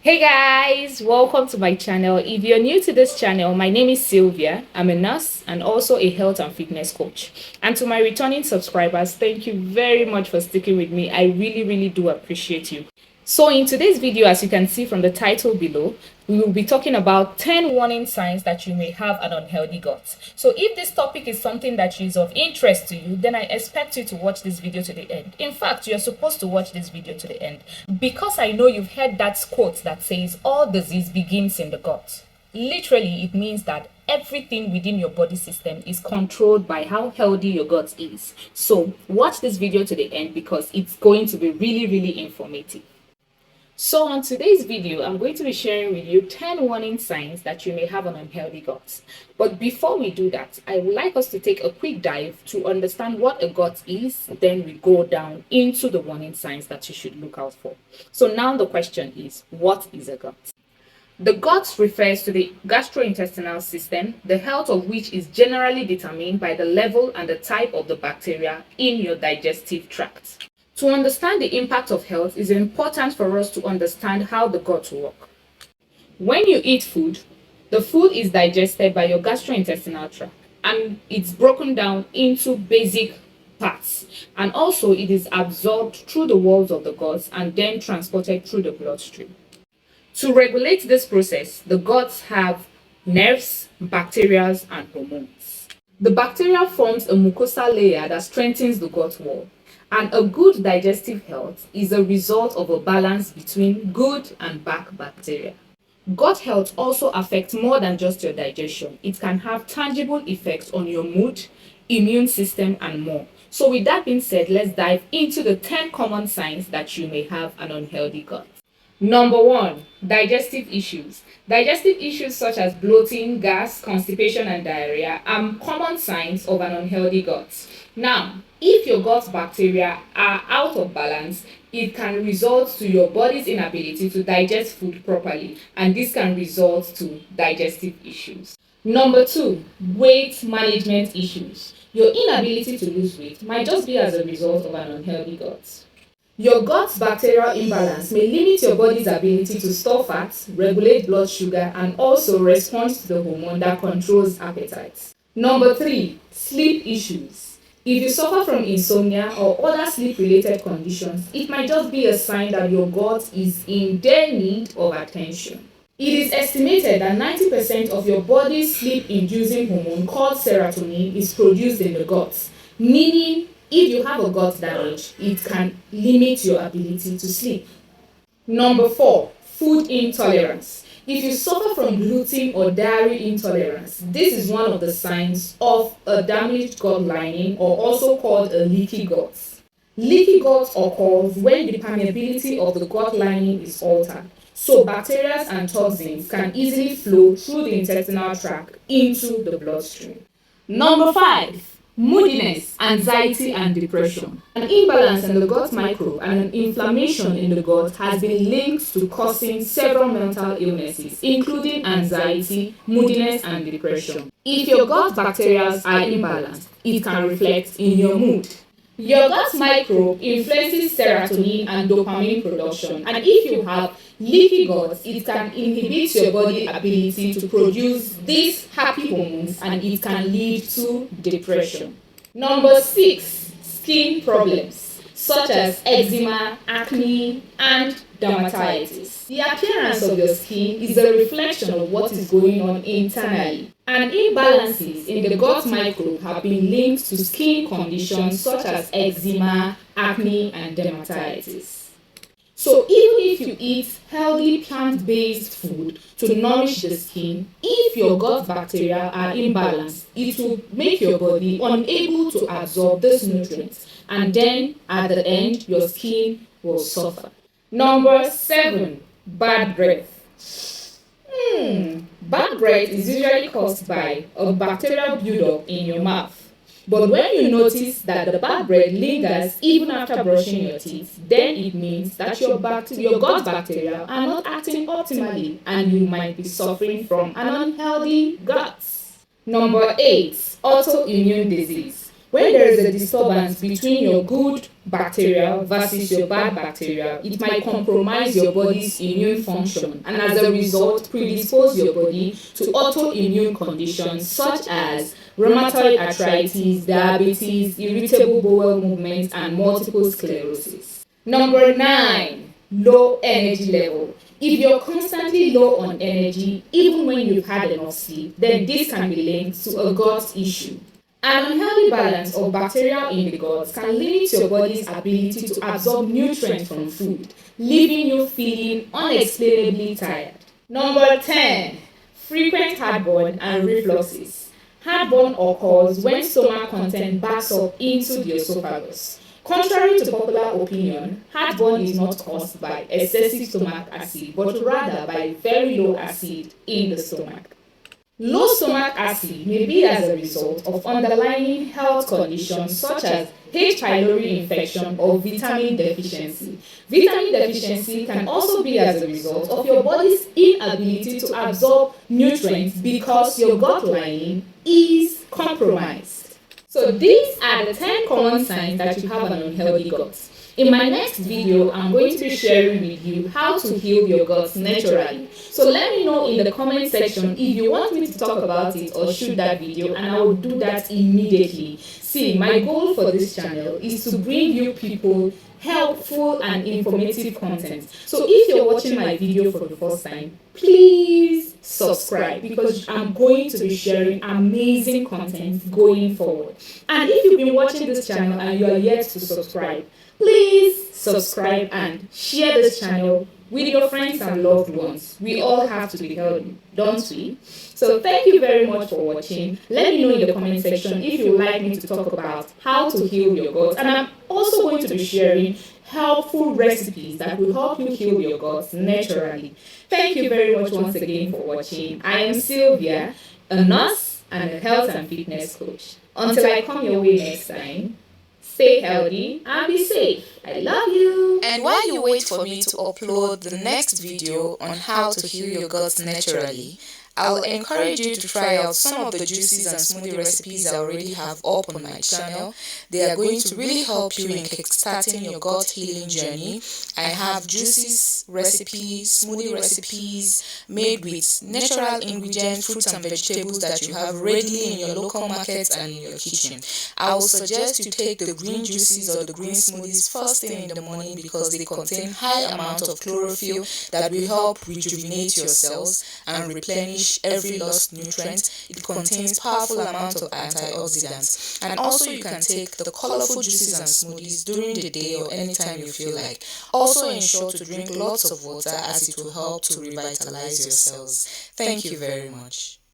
Hey guys, welcome to my channel. If you're new to this channel, my name is Sylvia. I'm a nurse and also a health and fitness coach. And to my returning subscribers, thank you very much for sticking with me. I really do appreciate you. So in today's video, as you can see from the title below, we will be talking about 10 warning signs that you may have an unhealthy gut. So if this topic is something that is of interest to you, then I expect you to watch this video to the end. In fact, you're supposed to watch this video to the end because I know you've heard that quote that says all disease begins in the gut. Literally, it means that everything within your body system is controlled by how healthy your gut is. So watch this video to the end because it's going to be really informative. So on today's video, I'm going to be sharing with you 10 warning signs that you may have an unhealthy gut. But before we do that, I would like us to take a quick dive to understand what a gut is. Then we go down into the warning signs that you should look out for. So now the question is, what is a gut? The gut refers to the gastrointestinal system, the health of which is generally determined by the level and the type of the bacteria in your digestive tract. To understand the impact of health, it is important for us to understand how the gut works. When you eat food, the food is digested by your gastrointestinal tract and it's broken down into basic parts, and also it is absorbed through the walls of the gut and then transported through the bloodstream. To regulate this process, the guts have nerves, bacteria, and hormones. The bacteria forms a mucosal layer that strengthens the gut wall. And a good digestive health is a result of a balance between good and bad bacteria. Gut health also affects more than just your digestion. It can have tangible effects on your mood, immune system, and more. So with that being said, let's dive into the 10 common signs that you may have an unhealthy gut. Number 1, digestive issues. Digestive issues such as bloating, gas, constipation, and diarrhea are common signs of an unhealthy gut. Now, if your gut bacteria are out of balance, it can result to your body's inability to digest food properly, and this can result to digestive issues. Number 2, weight management issues. Your inability to lose weight might just be as a result of an unhealthy gut. Your gut's bacterial imbalance may limit your body's ability to store fat, regulate blood sugar, and also respond to the hormone that controls appetite. Number 3, sleep issues. If you suffer from insomnia or other sleep-related conditions, it might just be a sign that your gut is in dire need of attention. It is estimated that 90% of your body's sleep-inducing hormone called serotonin is produced in the gut, meaning if you have a gut damage, it can limit your ability to sleep. Number 4, food intolerance. If you suffer from gluten or dairy intolerance, this is one of the signs of a damaged gut lining, or also called a leaky gut. Leaky gut occurs when the permeability of the gut lining is altered, so bacteria and toxins can easily flow through the intestinal tract into the bloodstream. Number 5, moodiness, anxiety, and depression. An imbalance in the gut microbe and an inflammation in the gut has been linked to causing several mental illnesses, including anxiety, moodiness, and depression. If your gut bacteria are imbalanced, it can reflect in your mood. Your gut microbe influences serotonin and dopamine production, and if you have leaky gut, it can inhibit your body's ability to produce these happy hormones, and it can lead to depression. Number 6, skin problems such as eczema, acne, and dermatitis. The appearance of your skin is a reflection of what is going on internally, and imbalances in the gut microbe have been linked to skin conditions such as eczema, acne, and dermatitis. So even if you eat healthy plant-based food to nourish the skin, if your gut bacteria are imbalanced, it will make your body unable to absorb these nutrients, and then at the end, your skin will suffer. Number 7, bad breath. Bad breath is usually caused by a bacterial buildup in your mouth. But when you notice that the bad breath lingers even after brushing your teeth, then it means that your gut bacteria are not acting optimally and you might be suffering from an unhealthy gut. Number 8, autoimmune disease. When there is a disturbance between your good bacteria versus your bad bacteria, it might compromise your body's immune function and as a result predispose your body to autoimmune conditions such as rheumatoid arthritis, diabetes, irritable bowel movement, and multiple sclerosis. Number 9, low energy level. If you're constantly low on energy, even when you've had enough sleep, then this can be linked to a gut issue. An unhealthy balance of bacteria in the gut can limit your body's ability to absorb nutrients from food, leaving you feeling unexplainably tired. Number 10, frequent heartburn and refluxes. Heartburn occurs when stomach content backs up into the esophagus. Contrary to popular opinion, heartburn is not caused by excessive stomach acid, but rather by very low acid in the stomach. Low stomach acid may be as a result of underlying health conditions such as H. pylori infection or vitamin deficiency. Vitamin deficiency can also be as a result of your body's inability to absorb nutrients because your gut lining is compromised. So these are the 10 common signs that you have an unhealthy gut. In my next video, I'm going to be sharing with you how to heal your gut naturally. So let me know in the comment section if you want me to talk about it or shoot that video, and I will do that immediately. See, my goal for this channel is to bring you people helpful and informative content. So if you're watching my video for the first time, please subscribe because I'm going to be sharing amazing content going forward. And if you've been watching this channel and you are yet to subscribe, please subscribe and share this channel with your friends and loved ones. We all have to be healthy, don't we? So thank you very much for watching. Let me know in the comment section if you would like me to talk about how to heal your gut. And I'm also going to be sharing helpful recipes that will help you heal your gut naturally. Thank you very much once again for watching. I am Sylvia, a nurse and a health and fitness coach. Until I come your way next time, stay healthy and be safe. I love you. And while you wait for me to upload the next video on how to heal your gut naturally, I'll encourage you to try out some of the juices and smoothie recipes I already have up on my channel. They are going to really help you in kickstarting your gut healing journey. I have juices recipes, smoothie recipes made with natural ingredients, fruits and vegetables that you have readily in your local markets and in your kitchen. I will suggest you take the green juices or the green smoothies first thing in the morning because they contain high amount of chlorophyll that will help rejuvenate your cells and replenish every lost nutrient. It contains powerful amounts of antioxidants. And also you can take the colorful juices and smoothies during the day or anytime you feel like. Also ensure to drink lots of water as it will help to revitalize your cells. Thank you very much.